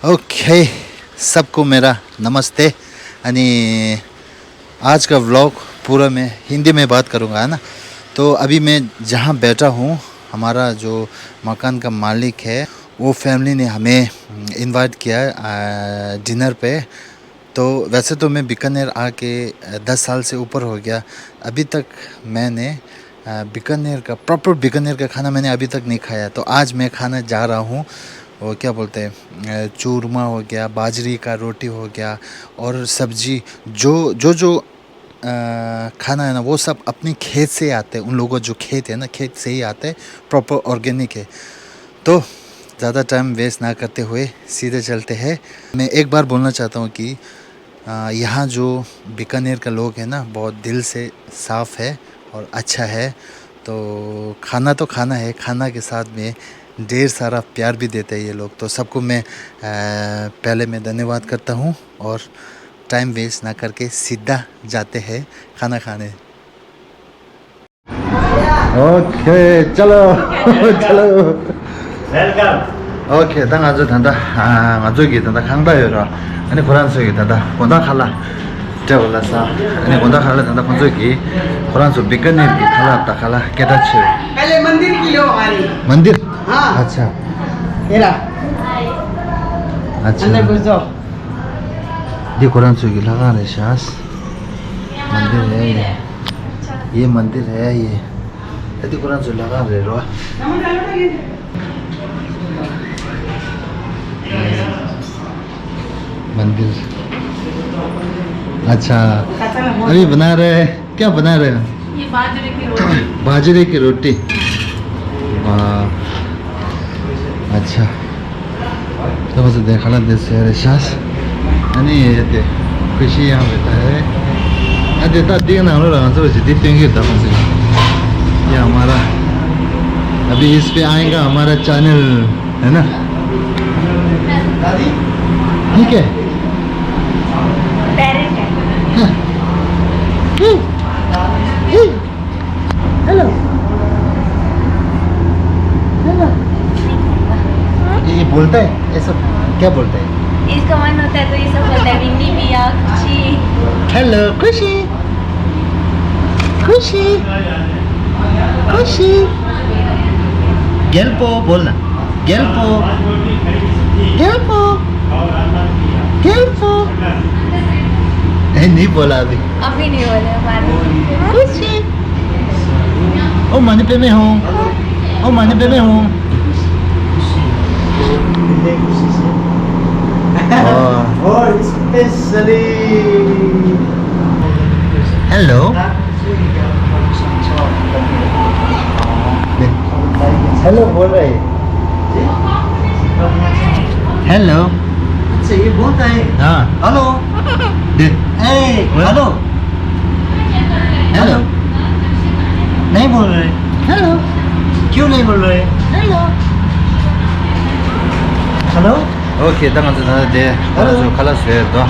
Okay, सबको मेरा नमस्ते। आणि आज का व्लॉग पूरा मैं हिंदी में बात करूँगा, है ना। तो अभी मैं जहाँ बैठा हूँ, हमारा जो मकान का मालिक है वो फैमिली ने हमें इनवाइट किया डिनर पे। तो वैसे तो मैं बीकानेर आके 10 साल से ऊपर हो गया, अभी तक मैंने बीकानेर का प्रॉपर बीकानेर का खाना मैंने अभी तक नहीं खाया। तो आज मैं खाना जा रहा हूँ, वो क्या बोलते हैं, चूरमा हो गया, बाजरी का रोटी हो गया और सब्जी, जो खाना है ना वो सब अपने खेत से आते हैं। उन लोगों जो खेत है ना, खेत से ही आते हैं, प्रॉपर ऑर्गेनिक है। तो ज़्यादा टाइम वेस्ट ना करते हुए सीधे चलते हैं। मैं एक बार बोलना चाहता हूँ कि यहाँ जो बीकानेर का लोग हैं ना, बहुत दिल से साफ़ है और अच्छा है। तो खाना तो खाना है, खाना के साथ में ढेर सारा प्यार भी देते हैं ये लोग। तो सबको मैं पहले मैं धन्यवाद करता हूँ और टाइम वेस्ट ना करके सीधा जाते हैं खाना खाने। ओके चलो चलो वेलकम। ओके 당 아주 단다 아주기 단다 강다요라 아니 고란소기 단다 본다 칼라 저올라서 아니 본다 칼라 단다 본소기 고란소 बीकानेर की खाला ता खाला केटा छ पहले मंदिर की लो हमारी मंदिर। हाँ। अच्छा हेरा अच्छा अंदर घुस जाओ। ये कुरानसो की लगा रहे शास मंदिर है ये मंदिर है ये यदि कुरानसो लगा रहे रो मंदिर। अच्छा अभी बना रहे हैं, क्या बना रहे हैं? ये बाजरे की रोटी। बाजरे की रोटी, वाह अच्छा। तो बस देखा ना देश है शास अनि ये खुशी यहाँ बैठा है अरे दिन हम लोग ये हमारा अभी इस पे आएगा हमारा चैनल, है ना। ठीक है हेलो ये बोलता है, ये सब क्या बोलता है? इसका मन होता है तो ये सब बोलता है, विंडी पिया खुशी। हेलो खुशी खुशी खुशी गेल्पो बोलना, गेल्पो गेल्पो गेल्पो। नहीं बोला अभी नहीं बोले हमारे। खुशी ओ मनी पे मैं हूँ, ओ मनी पे मैं हूँ। और स्पेशली हेलो हेलो बोल रहे हैं, हेलो। अच्छा ये बोलता है हाँ हेलो हेलो हेलो नहीं बोल रहे। हेलो क्यों नहीं बोल रहे? Hello hello okay 당연히 내 그래서 칼라스에 또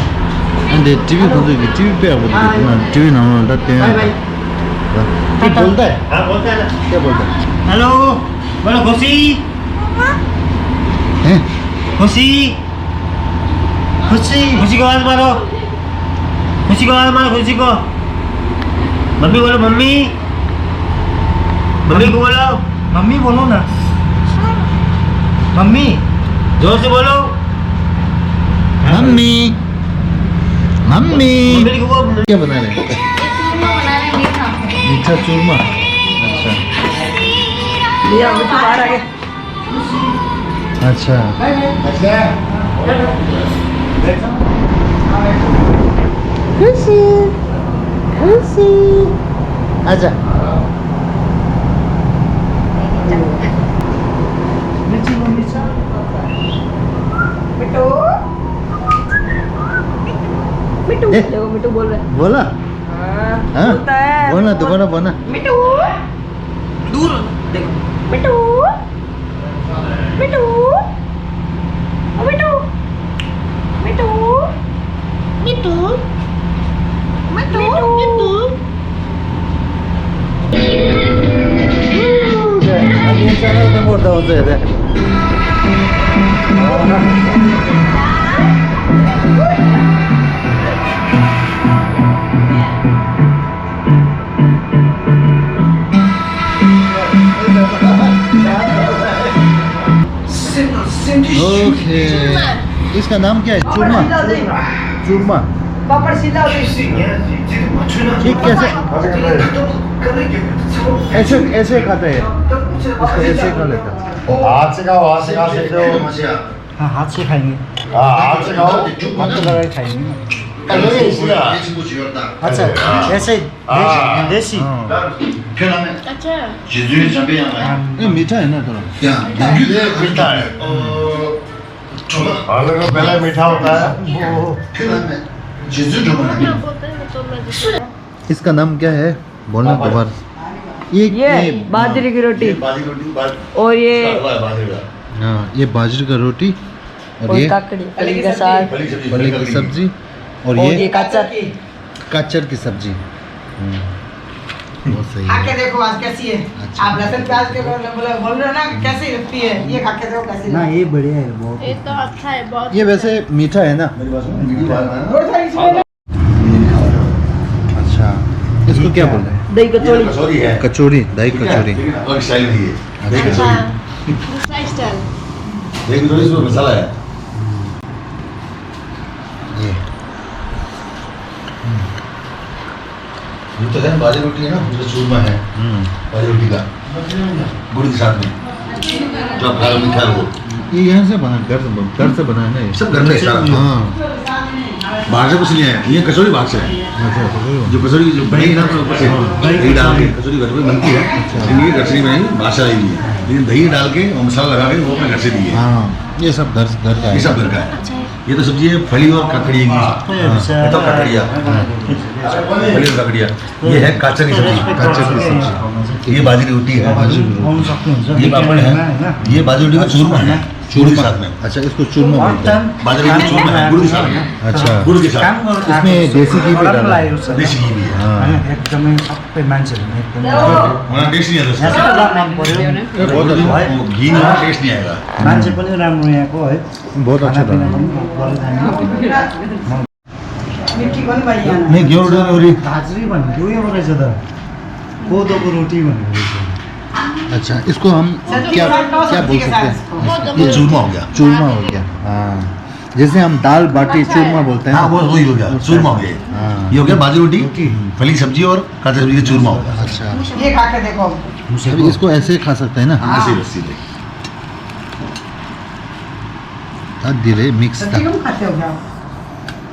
근데 TV 보도 TV पे बोलते हैं TV ना होता है बाय बाय। क्या बोलता है, हाँ बोलते हैं ना। क्या बोलता हेलो बोलो खुशी है खुशी खुशी खुशी को आवाज मारो, खुशी को आवाज मारो, खुशी को। मम्मी बोलो मम्मी, मम्मी को बोलो, मम्मी बोलो ना मम्मी। जोर से बोलो मम्मी मम्मी। मम्मी को बोलो। क्या बना रहे हैं? चूरमा बना रहे मीठा। मीठा चूरमा। अच्छा लिया मिट्टू बाहर आ गया। अच्छा खुशी खुशी आजा मिर्ची लो मिर्ची। मिट्टू मिट्टू ए? देखो मिट्टू बोल रहा है। बोला हाँ हाँ बोलता है। बोलना तो बोला बोलना मिट्टू दूर देखो मिट्टू मिट्टू ओ मिट्टू मिट्टू मिट्टू मिट्टू मिट्टू। अभी चैनल में बोलता हूँ ओके इसका नाम क्या है चूरमा चूरमा पापड़ सीधा ये कैसे ऐसे ऐसे खाता है इसको ऐसे खा लेता है हाथ से खाओ हाथ से खा सकते हो हाँ हाथ से खाएंगे हाँ हाथ से खाओ हाथ पे लगा के खाएंगे अच्छा ऐसे देसी अच्छा ये मीठा है ना थोड़ा ये मीठा है और लोगों को पहले मीठा होता है इसका नाम क्या है बोलना दोबारा ये बाजरे की रोटी बाजरी रोटी और ये हाँ ये बाजरे का रोटी और ये काकड़ी फली का साग फली की सब्जी और और ये ये कच्चा काचर की सब्जी बहुत सही खा के है देखो आज कैसी है अच्छा। आप लहसुन प्याज के बोल रहे हो ना कैसी लगती है ये खा के देखो कैसी ना लगती ये बढ़िया है बहुत ये तो अच्छा है बहुत ये वैसे मीठा है ना है थोड़ा सा इसमें अच्छा इसको क्या बोलते हैं दही कचौड़ी कचौरी है कचौरी दही कचौरी और स्टाइल नहीं है दही अच्छा। कचौरी दूसरा स्टाइल दही कचौरी इसमें मसाला है ये ये तो है बाजरी रोटी है ना जो चूरमा है बाजरी रोटी का गुड़ के साथ में जो आप खा रहे हो मीठा है वो ये यहाँ से बना घर से बना है ना ये सब घर में है सारा हाँ बाहर से कुछ नहीं है ये कचौरी बाहर से है अच्छा जो कचौरी जो बनेगी ना तो ऊपर से दही डाल के कचौरी घर पे बनती है लेकिन ये घर से नहीं बनेगी बाहर से आई हुई है लेकिन दही डाल के और मसाला लगा के वो अपने घर से दी है हाँ ये सब घर का ये है सब घर का है ये तो सब्जी है फली और ककड़ी की ये तो ककड़िया फली और ककड़िया ये है काचर की सब्जी काचर की सब्जी ये बाजरी रोटी है बाजरी रोटी। ये पापड़ है ये बाजरी रोटी का चूरमा है गुड़ के साथ में अच्छा इसको चूरमा बोलते हैं बाजरी रोटी चूरमा है गुड़ के साथ में अच्छा गुड़ के साथ इसमें देसी घी भी डाला है। देसी घी भी है हाँ एकदमै सबै मान्छेहरू एकदमै वहाँ टेस्ट नहीं आता यहाँ उसका सबै मन पर्यो बहुत अच्छा वो घी में टेस्ट नहीं आएगा मान्छे पनि राम्रो यहाँको है बहुत अच्छा खानापिना था पनि गरिरहनु। मिट्टी कौन भाई आना नहीं घी और भाजरी भनेको उयो रहेछ त कोदोको रोटी भनेको रहेछ अच्छा इसको हम क्या क्या बोल सकते हैं ये चूरमा हो गया चूरमा हो गया हाँ जैसे हम दाल बाटी चूरमा बोलते हैं हाँ वो वही हो गया चूरमा हो गया हाँ ये हो गया बाजरी रोटी फली सब्जी और काचर सब्जी का चूरमा हो गया अच्छा ये खा के देखो अभी इसको ऐसे ही खा सकते हैं ना ऐसे ही सीधे धीरे मिक्स था सब्जी क्यों खाते हो क्या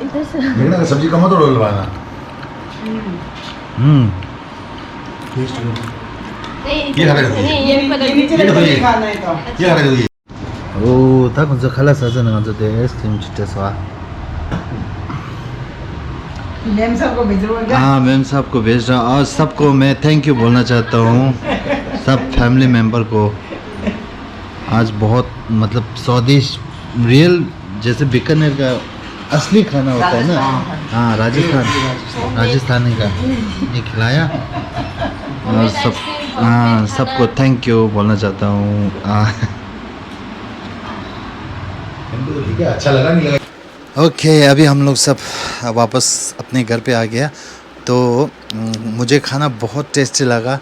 इधर से लेकिन अगर सब्जी कम हो तो डलवाना नहीं ये खा रहे हो? नहीं ये भी पता ये नीचे ये रखो, देखो ये ये। खाना है तो ये खा रहे हो ये ओ tak untuk kelas saja dengan tu es krim cita soa ma'am सबको भेजोगे हाँ मैम साहब को भेज रहा हूँ और सबको मैं थैंक यू बोलना चाहता हूँ सब फैमिली मेंबर को आज बहुत मतलब स्वादिष्ट रियल जैसे बीकानेर का असली खाना होता है ना हाँ राजस्थानी का ये खिलाया और सब हाँ सबको थैंक यू बोलना चाहता हूँ हमको तो ठीक है अच्छा लगा नहीं लगा ओके अभी हम लोग सब वापस अपने घर पे आ गया तो मुझे खाना बहुत टेस्टी लगा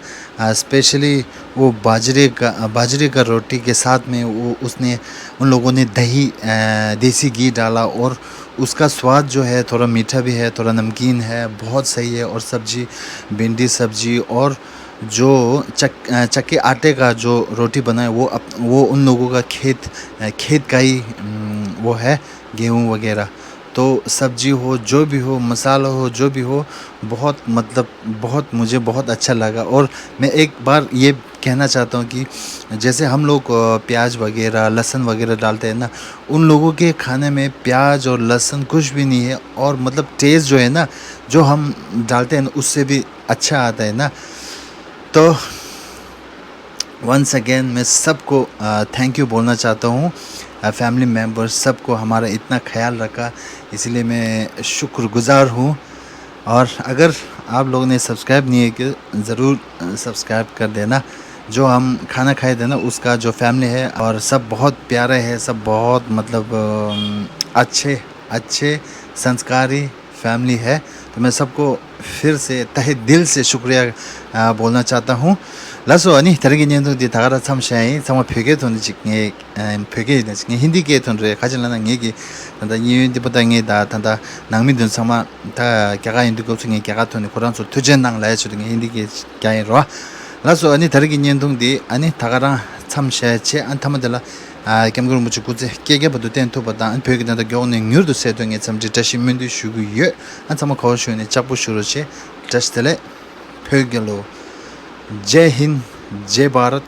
स्पेशली वो बाजरे का रोटी के साथ में वो उसने उन लोगों ने दही देसी घी डाला और उसका स्वाद जो है थोड़ा मीठा भी है थोड़ा नमकीन है बहुत सही है और सब्जी भिंडी सब्जी और जो चक्के आटे का जो रोटी बनाए वो उन लोगों का खेत का ही वो है गेहूँ वगैरह तो सब्जी हो जो भी हो मसाला हो जो भी हो बहुत मतलब बहुत मुझे बहुत अच्छा लगा और मैं एक बार ये कहना चाहता हूँ कि जैसे हम लोग प्याज वगैरह लहसुन वगैरह डालते हैं ना उन लोगों के खाने में प्याज और लहसुन कुछ भी नहीं है और मतलब टेस्ट जो है ना जो हम डालते हैं ना उससे भी अच्छा आता है ना तो वंस अगेन मैं सबको थैंक यू बोलना चाहता हूँ फैमिली मेम्बर्स सबको हमारा इतना ख्याल रखा इसलिए मैं शुक्रगुज़ार हूँ और अगर आप लोगों ने सब्सक्राइब नहीं है कि ज़रूर सब्सक्राइब कर देना जो हम खाना खाए थे ना उसका जो फैमिली है और सब बहुत प्यारे है सब बहुत मतलब अच्छे संस्कारी फैमिली है तो मैं सबको फिर से तहे दिल से शुक्रिया बोलना चाहता हूँ 라서 아니 다르게 년도디 다가라 참샤이 정말 벽에 돈 직에 벽에 직에 힌디게 돈을 가질라는 얘기 단다 이윤디보다 다 단다 낭민돈 상마 다 개가 인도 고층에 개가 돈이 고란소 투전낭 라이스도 힌디게 개로 라서 아니 다르게 년동디 아니 다가라 참샤치 안타만들라 아 겸글 무치 구제 깨게부터 텐토보다 안 벽에 단다 교는 뉴르도 세동에 참지 자신민도 슈구여 안 참아 거슈네 잡부슈로치 자스텔에 벽gel로 जय हिंद जय भारत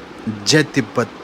जय तिब्बत